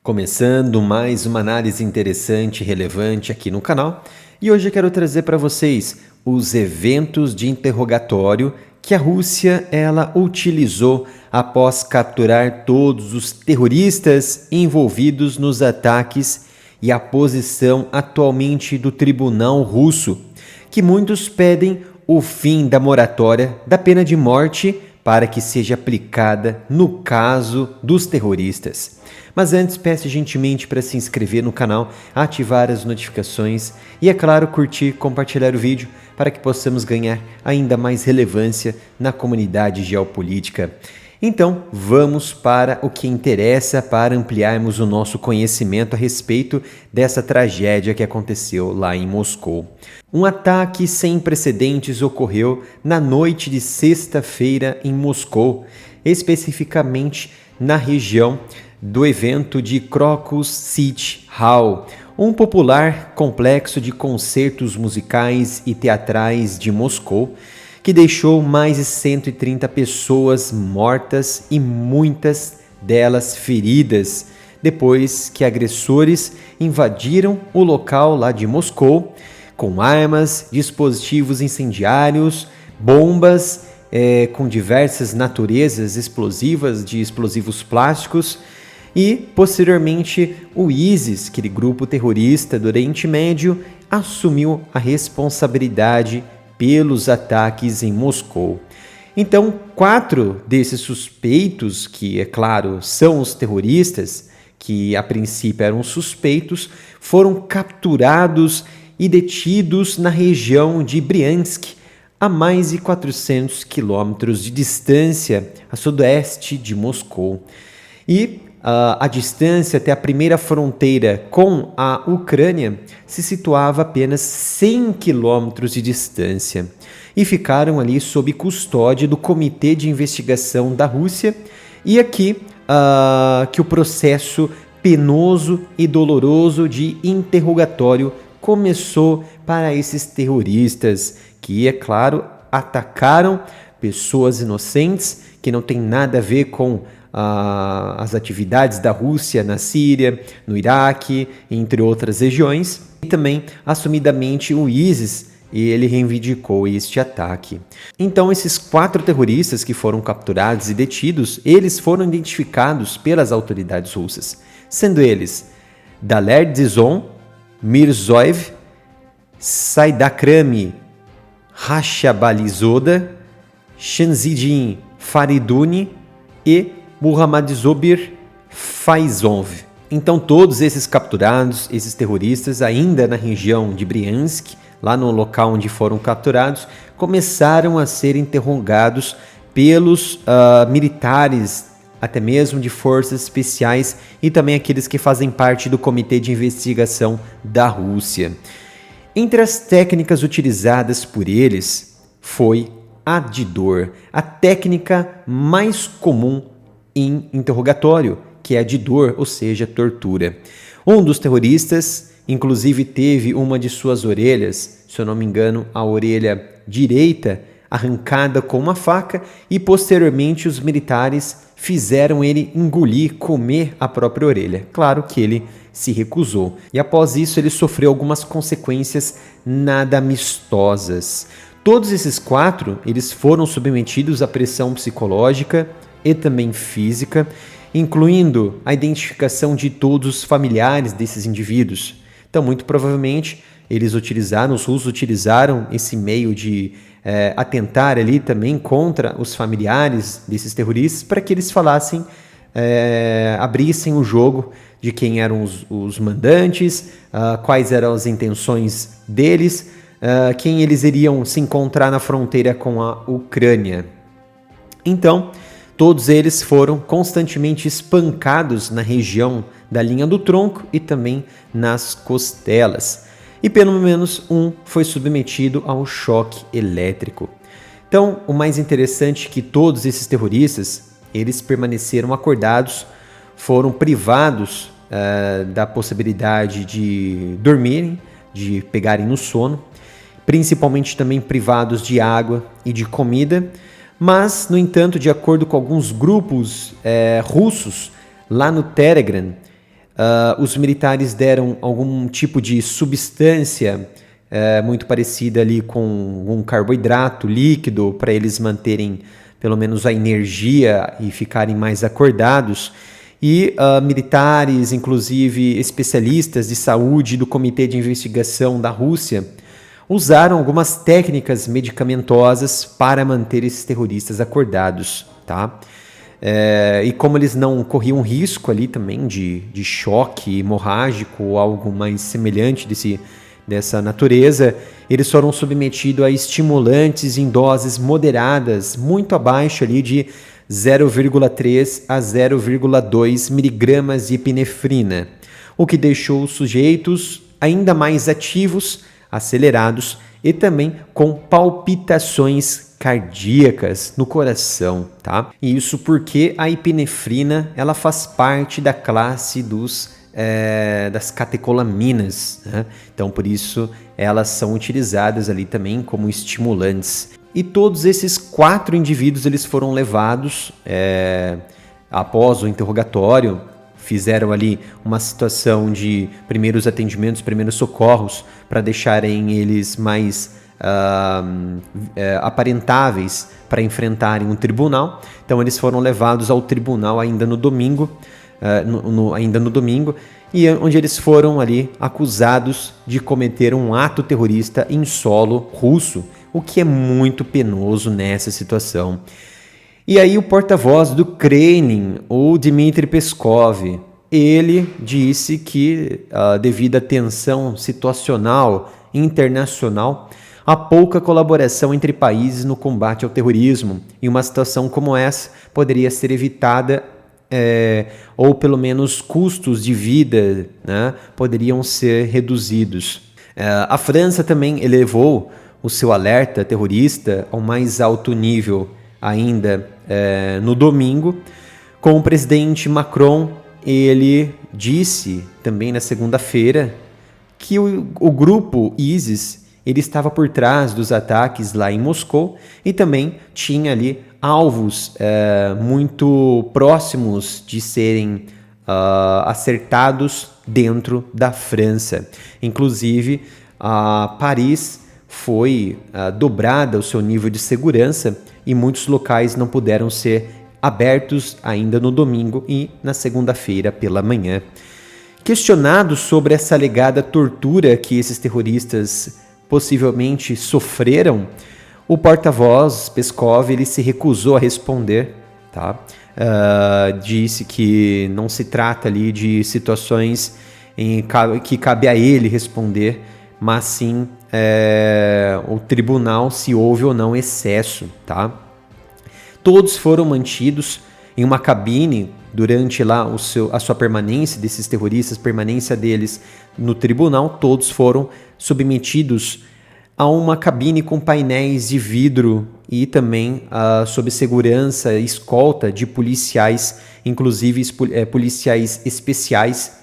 Começando mais uma análise interessante e relevante aqui no canal, e hoje eu quero trazer para vocês os eventos de interrogatório que a Rússia ela utilizou após capturar todos os terroristas envolvidos nos ataques e a posição atualmente do tribunal russo, que muitos pedem o fim da moratória da pena de morte para que seja aplicada no caso dos terroristas. Mas antes, peço gentilmente para se inscrever no canal, ativar as notificações e, é claro, curtir e compartilhar o vídeo para que possamos ganhar ainda mais relevância na comunidade geopolítica. Então, vamos para o que interessa para ampliarmos o nosso conhecimento a respeito dessa tragédia que aconteceu lá em Moscou. Um ataque sem precedentes ocorreu na noite de sexta-feira em Moscou, especificamente na região do evento de Crocus City Hall, um popular complexo de concertos musicais e teatrais de Moscou, que deixou mais de 130 pessoas mortas e muitas delas feridas, depois que agressores invadiram o local lá de Moscou com armas, dispositivos incendiários, bombas com diversas naturezas explosivas de explosivos plásticos e, posteriormente, o ISIS, aquele grupo terrorista do Oriente Médio, assumiu a responsabilidade pelos ataques em Moscou. Então, 4 desses suspeitos, que, é claro, são os terroristas, que a princípio eram suspeitos, foram capturados e detidos na região de Briansk, a mais de 400 quilômetros de distância a sudoeste de Moscou. E a distância até a primeira fronteira com a Ucrânia se situava apenas 100 quilômetros de distância e ficaram ali sob custódia do Comitê de Investigação da Rússia. E aqui que o processo penoso e doloroso de interrogatório começou para esses terroristas que, é claro, atacaram pessoas inocentes que não têm nada a ver com as atividades da Rússia na Síria, no Iraque, entre outras regiões, e também, assumidamente, o ISIS, e ele reivindicou este ataque. Então, esses 4 terroristas que foram capturados e detidos, eles foram identificados pelas autoridades russas, sendo eles Daler Dzizon, Mirzoev, Saidakrami Rashabalizoda, Shanzidin Fariduni e Muhamadzobir Faizov. Então, todos esses capturados, esses terroristas, ainda na região de Briansk, lá no local onde foram capturados, começaram a ser interrogados pelos militares, até mesmo de forças especiais e também aqueles que fazem parte do Comitê de Investigação da Rússia. Entre as técnicas utilizadas por eles foi a de dor, a técnica mais comum em interrogatório, que é a de dor, ou seja, tortura. Um dos terroristas, inclusive, teve uma de suas orelhas, se eu não me engano, a orelha direita, arrancada com uma faca, e posteriormente os militares fizeram ele engolir, comer a própria orelha. Claro que ele se recusou. E após isso ele sofreu algumas consequências nada amistosas. Todos esses 4, eles foram submetidos à pressão psicológica e também física, incluindo a identificação de todos os familiares desses indivíduos. Então, muito provavelmente, os russos utilizaram esse meio de atentar ali também contra os familiares desses terroristas para que eles falassem, abrissem o jogo de quem eram os mandantes, quais eram as intenções deles, quem eles iriam se encontrar na fronteira com a Ucrânia. Então, todos eles foram constantemente espancados na região da linha do tronco e também nas costelas. E pelo menos um foi submetido ao choque elétrico. Então, o mais interessante é que todos esses terroristas, eles permaneceram acordados, foram privados da possibilidade de dormirem, de pegarem no sono, principalmente também privados de água e de comida. Mas, no entanto, de acordo com alguns grupos russos lá no Telegram, Os militares deram algum tipo de substância muito parecida ali com um carboidrato líquido para eles manterem pelo menos a energia e ficarem mais acordados. E militares, inclusive especialistas de saúde do Comitê de Investigação da Rússia, usaram algumas técnicas medicamentosas para manter esses terroristas acordados, tá? E como eles não corriam risco ali também de choque hemorrágico ou algo mais semelhante dessa natureza, eles foram submetidos a estimulantes em doses moderadas, muito abaixo ali de 0,3 a 0,2 miligramas de epinefrina, o que deixou os sujeitos ainda mais ativos, acelerados e também com palpitações cardíacas no coração, tá? E isso porque a epinefrina ela faz parte da classe das catecolaminas, né? Então por isso elas são utilizadas ali também como estimulantes. E todos esses 4 indivíduos eles foram levados após o interrogatório, fizeram ali uma situação de primeiros atendimentos, primeiros socorros para deixarem eles mais aparentáveis para enfrentarem um tribunal. Então eles foram levados ao tribunal ainda no domingo, e onde eles foram ali acusados de cometer um ato terrorista em solo russo, o que é muito penoso nessa situação. E aí o porta-voz do Kremlin, o Dmitry Peskov, ele disse que devido à tensão situacional internacional, há pouca colaboração entre países no combate ao terrorismo, e uma situação como essa poderia ser evitada ou pelo menos custos de vida, né, poderiam ser reduzidos. A França também elevou o seu alerta terrorista ao mais alto nível ainda no domingo, com o presidente Macron. Ele disse também na segunda-feira que o grupo ISIS ele estava por trás dos ataques lá em Moscou e também tinha ali alvos muito próximos de serem acertados dentro da França. Inclusive, Paris foi dobrada o seu nível de segurança e muitos locais não puderam ser abertos ainda no domingo e na segunda-feira pela manhã. Questionado sobre essa alegada tortura que esses terroristas possivelmente sofreram, o porta-voz Peskov ele se recusou a responder, tá? Disse que não se trata ali de situações que cabe a ele responder, mas sim o tribunal se houve ou não excesso, tá? Todos foram mantidos em uma cabine durante lá a sua permanência desses terroristas, permanência deles no tribunal. Todos foram submetidos a uma cabine com painéis de vidro e também sob segurança e escolta de policiais, inclusive policiais especiais.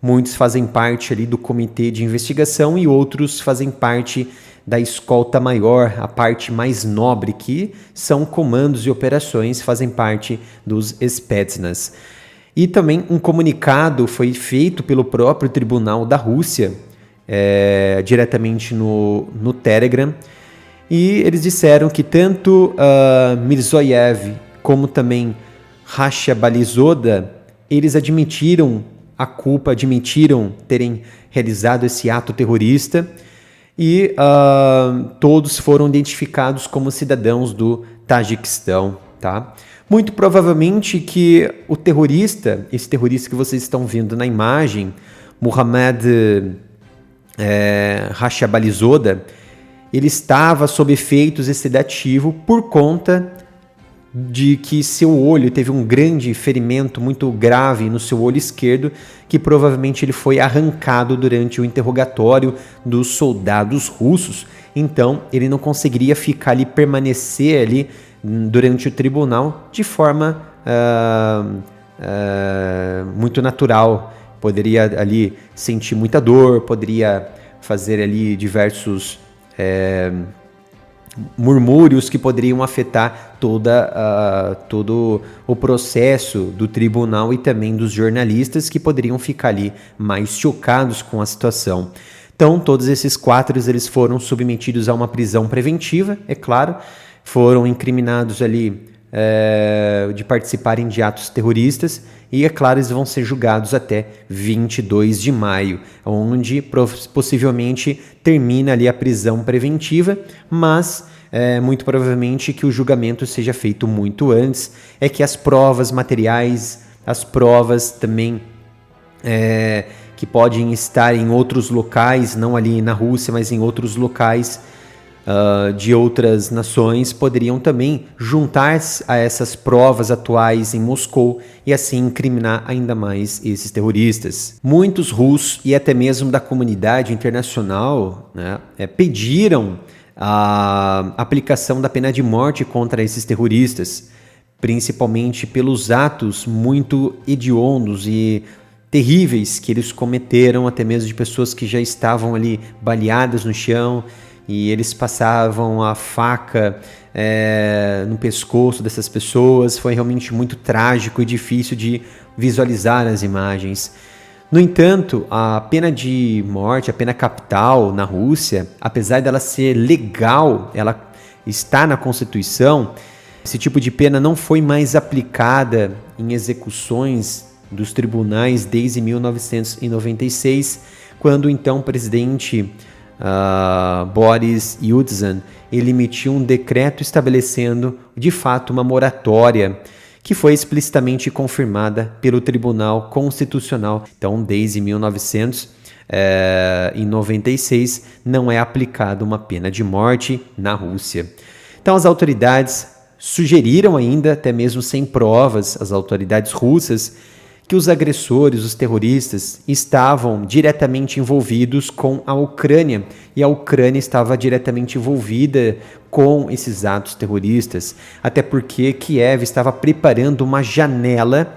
Muitos fazem parte ali do comitê de investigação e outros fazem parte da escolta maior, a parte mais nobre, que são comandos e operações, fazem parte dos Spetsnaz. E também um comunicado foi feito pelo próprio Tribunal da Rússia, diretamente no Telegram, e eles disseram que tanto Mirzoyev como também Rashid-Balizoda, eles admitiram a culpa, admitiram terem realizado esse ato terrorista, e todos foram identificados como cidadãos do Tajiquistão, tá? Muito provavelmente que o terrorista, esse terrorista que vocês estão vendo na imagem, Mohamed Rashid-Balizoda, ele estava sob efeitos desse sedativo por conta de que seu olho teve um grande ferimento muito grave no seu olho esquerdo, que provavelmente ele foi arrancado durante o interrogatório dos soldados russos. Então ele não conseguiria ficar ali, permanecer ali durante o tribunal de forma muito natural. Poderia ali sentir muita dor, poderia fazer ali diversos murmúrios que poderiam afetar todo o processo do tribunal e também dos jornalistas que poderiam ficar ali mais chocados com a situação. Então, todos esses 4 eles foram submetidos a uma prisão preventiva, é claro, foram incriminados ali de participarem de atos terroristas e, é claro, eles vão ser julgados até 22 de maio, onde possivelmente termina ali a prisão preventiva, mas muito provavelmente que o julgamento seja feito muito antes, é que as provas materiais, as provas também que podem estar em outros locais, não ali na Rússia, mas em outros locais de outras nações, poderiam também juntar-se a essas provas atuais em Moscou e assim incriminar ainda mais esses terroristas. Muitos russos e até mesmo da comunidade internacional, né, pediram a aplicação da pena de morte contra esses terroristas, principalmente pelos atos muito hediondos e terríveis que eles cometeram, até mesmo de pessoas que já estavam ali baleadas no chão, e eles passavam a faca no pescoço dessas pessoas. Foi realmente muito trágico e difícil de visualizar as imagens. No entanto, a pena de morte, a pena capital na Rússia, apesar dela ser legal, ela está na Constituição, esse tipo de pena não foi mais aplicada em execuções dos tribunais desde 1996, quando então o presidente Boris Yeltsin ele emitiu um decreto estabelecendo de fato uma moratória que foi explicitamente confirmada pelo Tribunal Constitucional. Então, desde 1996 não é aplicada uma pena de morte na Rússia. Então, as autoridades sugeriram ainda, até mesmo sem provas, as autoridades russas, que os agressores, os terroristas, estavam diretamente envolvidos com a Ucrânia, e a Ucrânia estava diretamente envolvida com esses atos terroristas, até porque Kiev estava preparando uma janela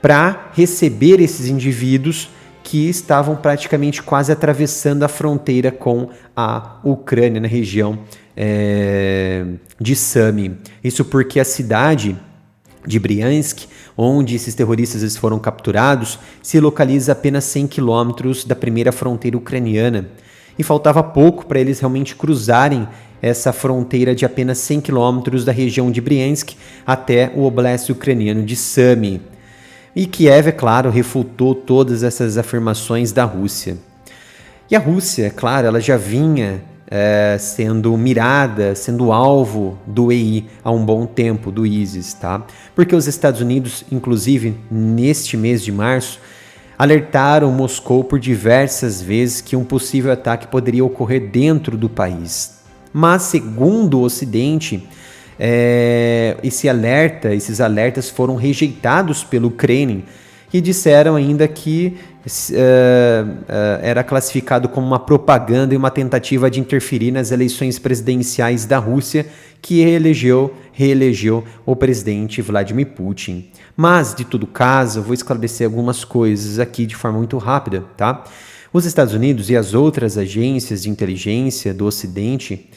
para receber esses indivíduos que estavam praticamente quase atravessando a fronteira com a Ucrânia, na região de Sami. Isso porque a cidade de Briansk, onde esses terroristas eles foram capturados, se localiza a apenas 100 quilômetros da primeira fronteira ucraniana. E faltava pouco para eles realmente cruzarem essa fronteira de apenas 100 quilômetros da região de Briansk até o oblast ucraniano de Sami. E Kiev, é claro, refutou todas essas afirmações da Rússia. E a Rússia, é claro, ela já vinha sendo mirada, sendo alvo do EI há um bom tempo, do ISIS, tá? Porque os Estados Unidos, inclusive, neste mês de março, alertaram Moscou por diversas vezes que um possível ataque poderia ocorrer dentro do país. Mas, segundo o Ocidente, esses alertas foram rejeitados pelo Kremlin, que disseram ainda que era classificado como uma propaganda e uma tentativa de interferir nas eleições presidenciais da Rússia, que reelegeu o presidente Vladimir Putin. Mas, de todo caso, eu vou esclarecer algumas coisas aqui de forma muito rápida, tá? Os Estados Unidos e as outras agências de inteligência do Ocidente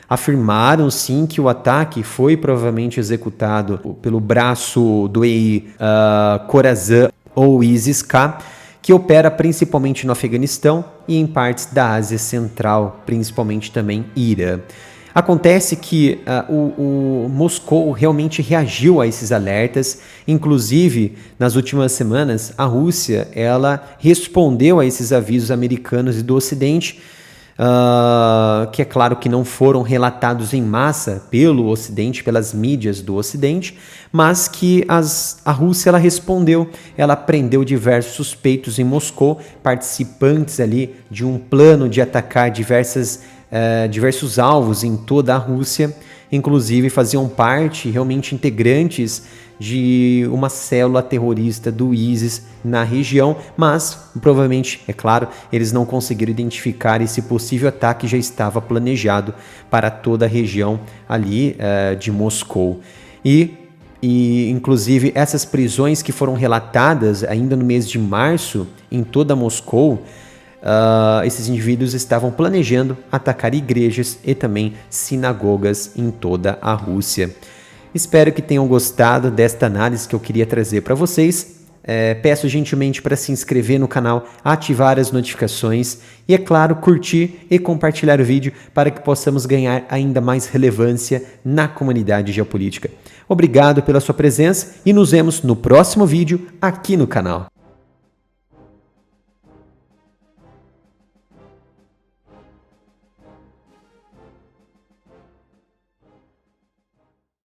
afirmaram sim que o ataque foi provavelmente executado pelo braço do EI Khorasan ou ISIS-K, que opera principalmente no Afeganistão e em partes da Ásia Central, principalmente também Irã. Acontece que o Moscou realmente reagiu a esses alertas, inclusive nas últimas semanas a Rússia ela respondeu a esses avisos americanos e do Ocidente, que é claro que não foram relatados em massa pelo Ocidente, pelas mídias do Ocidente, mas que a Rússia ela respondeu, ela prendeu diversos suspeitos em Moscou, participantes ali de um plano de atacar diversos alvos em toda a Rússia, inclusive faziam parte, realmente integrantes de uma célula terrorista do ISIS na região, mas provavelmente, é claro, eles não conseguiram identificar esse possível ataque que já estava planejado para toda a região ali de Moscou. E inclusive essas prisões que foram relatadas ainda no mês de março em toda Moscou, esses indivíduos estavam planejando atacar igrejas e também sinagogas em toda a Rússia. Espero que tenham gostado desta análise que eu queria trazer para vocês. Peço gentilmente para se inscrever no canal, ativar as notificações e, é claro, curtir e compartilhar o vídeo para que possamos ganhar ainda mais relevância na comunidade geopolítica. Obrigado pela sua presença e nos vemos no próximo vídeo aqui no canal.